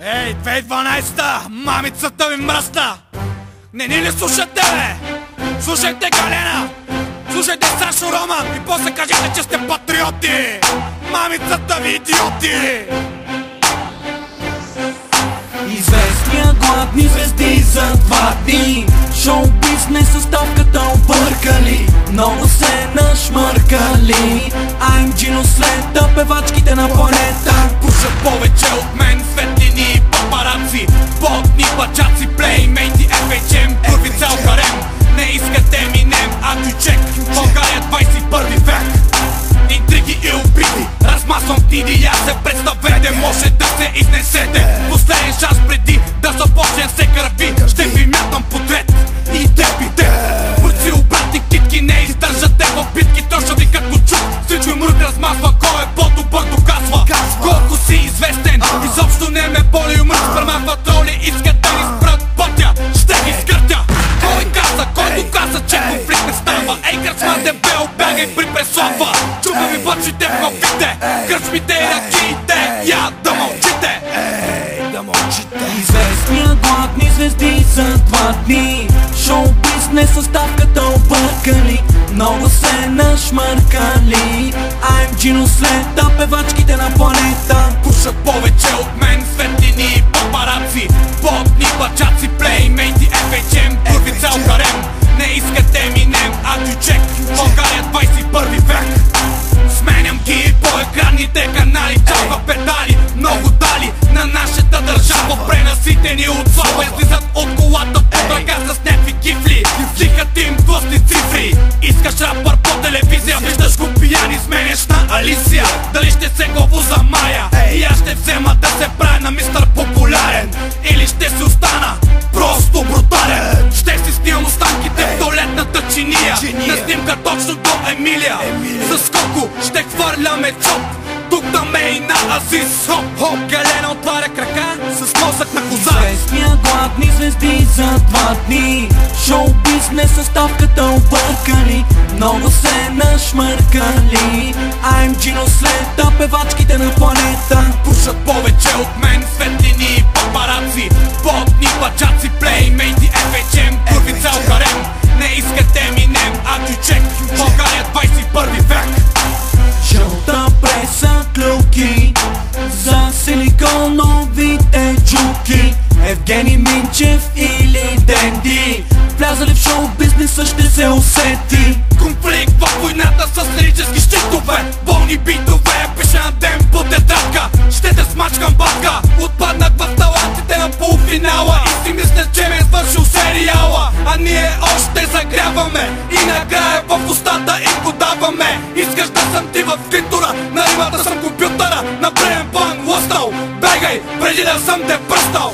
Ей, 2012-та, мамицата ви мръсна! Не ни ли слушате, бе? Слушайте Галена! Слушайте Сашо Роман! И после кажете, че сте патриоти! Мамицата ви идиоти! Известния гладни звезди за 2 дни. Шоу-бизнес ставката объркали, много се нашмъркали. I'm Gino след певачките на планета. Пушат повече от мен светлини и папараци, потни пачаци, плеймейти, FHM, първи цял харем. Не искате минем, а чек, България 21 век. Интриги и обиди, размасвам книги, я се представете, може да се изнесете. Последен шанс преди да започне се кърви, ще ви мятам подред и депите. Бърци обратни китки, не издържате в битки, точно ви като чук. Всичко мрък размазва, кой е по-добър доказва. Колко си известен, изобщо не ме боли умрък, премахват роли, искат да ни спрат пътя, ще ги скъртя. Кой доказа, че конфликт не става? Ей, кръчма дебел, бягай при преслава. Чука ви бъчите в главите, кръчмите и ръките, я да мълчите. Да мълчите. Известния гладни звезди за 2 дни. Шоу-бизнес ставката объркали, много се нашмъркали. I'm Gino след певачките на планета. Пушат повече от мен светлини и папараци, потни пачаци, плеймейти, FHM, първи цял харем. Не искате минем, а чек, България 21 век. Сменям ги по екранните канали, чалва педали, много дали на нашата държава. Пренаситени от слава, излизат от колата под ръка с някакви кифли. Дихат им тлъсни цифри. Искаш рапър по телевизия, виждаш го пияни, сменяш на Алисия. Дали ще се го за Мая? И аз ще взема да се правя на мистър популярен, или ще си остана просто брутален. Ще си снимам останките в туалетната чиния, на снимка точно до Емилия. С колко ще хвърляме чоп, тук да ме и на Азис. Хоп, Галена отваря крака с мозък на коза. Известния гладни звезди за 2 дни. Шоу-бизнес ставката объркали, много се нашмъркали. I'm Gino след певачките на планета. Пушат повече от мен светлини и папараци, потни пачаци, плеймейти, FHM, първи цял харем. Не искате минем, а чек, България 21 век. Жълта преса клюки за силиконовите джуки. Евгений Минчев или Денди, влязали в шоу-бизнеса ще се усети. Конфликт във войната с лирически щитове, болни битове, пиша на ден по тетрадка. Ще те смачкам батка, отпаднах в талантите на полуфинала. И си мисля, че ме е свършил сериала, а ние още загряваме и накрая в устата им го даваме. Искаш да съм ти в твитора, на римата съм компютъра, на преден план лъснал. Бегай, преди да съм те пръстал.